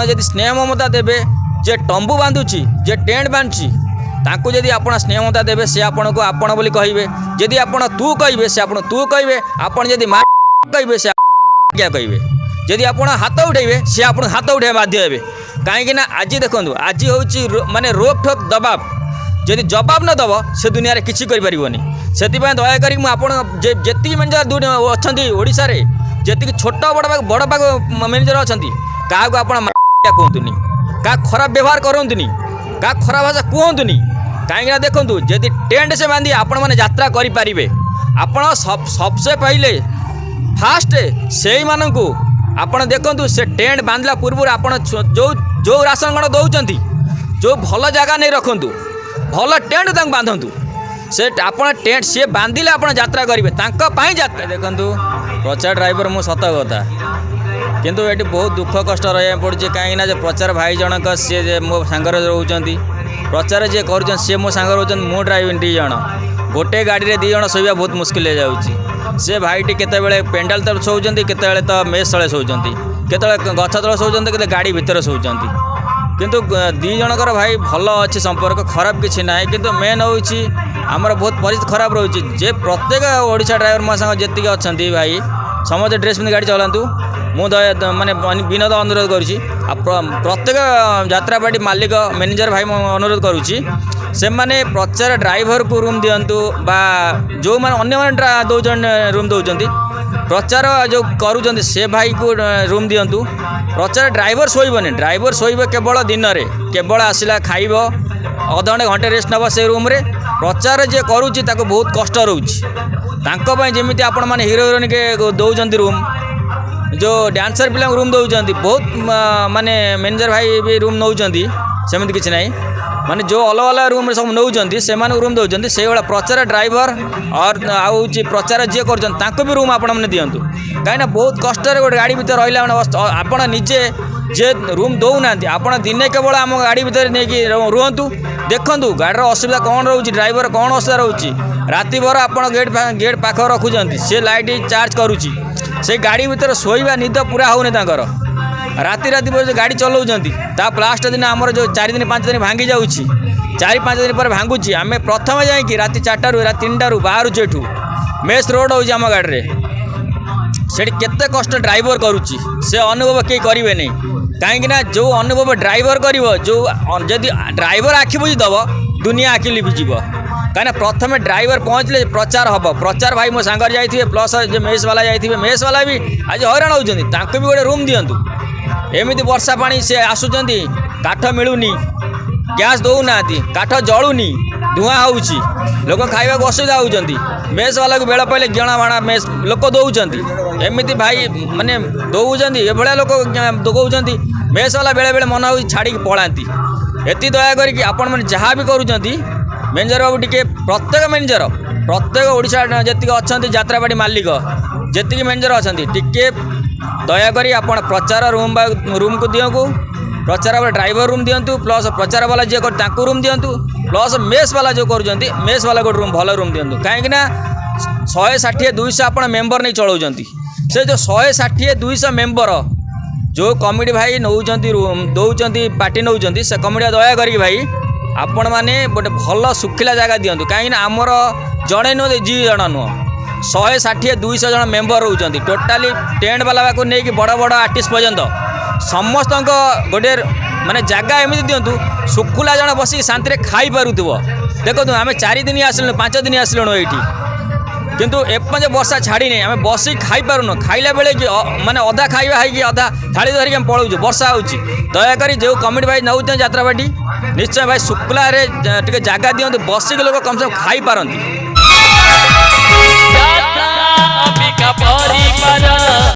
जदि स्नेह ममता देवे जे टंबू बांधुची जे टेंट बांधुची ताकू जदि आप स्नेह ममता देवे से आपन को आपण बोली कहे जदि आप तू कहे से आप तू कहे आपन जदि माँ कहे से क्या कहे जदि आप हाथ उठेबे से आप हाथ उठे बाध्य हे कहीं आज देखो आज हूँ माने रोक ठोक दबाव जदि जवाब न दब से दुनिया रे किसी कर पारिबनी से दयाकोरी मुझे जी मैनेजर अच्छा ओडिशा रे जी छोट बड़ पाग मैनेजर अच्छा क्या आप कहतुनि क्या खराब व्यवहार करतुनि क्या खराब भाषा कहतुनि कहीं देखूँ जदि टेंट से बांधी आपण मैंने यात्रा करें आपण सबसे पहले फास्ट से मानू आपण देखूँ से टेंट बांधला पूर्व आपण जो राशन कार्ड दौरान जो भल जगह नहीं रखु भल टेंट बांधतु से आपण टेंट सी बांधिले आप यात्रा करेंगे यात्रा देखूँ प्रचार ड्राइवर मु सत कथा किंतु ये बहुत दुख कष्ट रहा पड़ी कहीं प्रचार भाई जनक सी मो सांगर रोच प्रचार जी कर सी मो सांग रोच मु ड्राइवर दी जन गोटे गाड़ी में दी जन शोवा बहुत मुस्किल हो जाऊँगी से भाईटी केतबेले पेंडाल तले शोचती केतबेले तो मेस तले शोचती केतबेले गछ तले शोचती केते गाड़ी भितर शोचती किंतु दी जनकर भाई भल अच्छी संपर्क खराब किसी ना किंतु मेन होची आमर बहुत परिस्थिति खराब रोचे जे प्रत्येक ओडिशा ड्राइवर मो संग जी अच्छा भाई समस्त ड्रेस पिंधि गाड़ी चलातु मुझे माने विनोद अनुरोध करुँची प्रत्येक यात्रापाटी मालिक मैनेजर भाई अनुरोध करुँची से माने प्रचार ड्राइवर को रूम दिंतु बा जो मैंने अन्य दौन रूम दौरान प्रचार जो करुँच से भाई को रूम दिंतु प्रचार ड्राइवर शोबनी ड्राइवर शोब केवल दिन में केवल आसला खाइब अधघंटे घंटे रेस्ट नब से रूम रे प्रचार जे करुँची बहुत कष्ट रोच जमी आपण मैंने हिरो हिरोइन के दौरान रूम जो डांसर पिला रूम दौरान बहुत माने मैनेजर भाई भी रूम नौकरी सेमती किसी ना माने जो अलग अलग रूम सब नौकरी से रूम दौरान से भाई प्रचार ड्राइवर और आउ प्रचार जी कर भी रूम आपण मैंने दिंतु कहीं बहुत कष्ट गोटे गाड़ी भर रहा आप निजे जे रूम दौना आप दिने केवल आम गाड़ी भितर नहीं रुहतु देखु गाड़ी असुविधा कौन रोचे ड्राइवर कौन असुविधा रोचे राति भर आप गेट पाख रखुंट से लाइट चार्ज करुच्ची से गाड़ी भितर शोवा निद पूरा होने राति राति भर गाड़ी चलाऊँच लास्ट दिन आमर जो 4 दिन 5 दिन भांगी जाऊँगी 4-5 दिन पर भांगुची आम प्रथम जाकि राति 4 रू राति 3 रू बाहर एठू मेस रोड हो आम गाड़ी से केते कष्ट ड्राइवर करुच्ची से अनुभव कहीं करेंगे नहीं कहीं जो अनुभव ड्राइवर कर जो जदि ड्राइवर आखि बुझीदेव दुनिया आखि लिभिज कहीं प्रथम ड्राइवर पहुँचले प्रचार हम प्रचार भाई मो सांगर जाइए प्लस जो मेस वाला जाइए मेस वाला भी आज हैरान होती भी गोटे रूम दिंतु एमती वर्षा पानी से आसुँच काठ मिलूनी गैस दौना काठ जलूनी धूआं होची लोक खाइबा असुविधा होती मेस वाला को बेल पहले गणा भाणा मेस लोक दौरान एमती भाई माने दौरान ये लोक दौरान मेस वाला बेले बेले मन हो छाड़ी पलांती एति दया करके आपण मैंने जहाँ भी करुँच मैनेजर बाबू टी प्रत्येक मैनेजर प्रत्येक ओडिशा जी अच्छा यात्रापाटी मालिक जी मैनेजर अच्छा टी दयाकोरी आप प्रचार रूम को दिंतु प्रचार वाला ड्राइवर रूम दिंतु प्लस प्रचार वाला जी कर रूम दिंतु प्लस मेस वाला जो कर मेस वाला गोटे रूम भल रूम दिंतु कहीं 160-200 आप मेम्बर नहीं चलाऊँ से जो 160-200 मेम्बर जो कमिटी भाई नौकरी रूम दौरान पार्टी नौकरी से कमिटी दया करी भाई आपण मैंने गोटे भल सुखिला जगह दिंतु कहीं आमर जड़े नुह जी जन नुह 160-200 जन मेम्बर रोच टोटाली टेंट वाला को लेकिन बड़ बड़ आर्टिस्ट पर्यंत समस्त गोटे माने जगह एमती दिंतु शुक्ला जन बस शांति खाई पारुव देखो आम 4 दिन आसलु 5 दिन आसलुणु ये किंतु एपंज वर्षा छाड़ी नहीं आम बस खाई पारुन खाइला बेले कि माने अधा खाइबा है अधा थाली धरिक आम पलाऊँ वर्षा होची दयाकोरी जो कमिटी भाई नौ यात्रापाटी निश्चय भाई शुक्ला रे टे जगह दिंतु बसिक लोक कम से कम खाई पारती।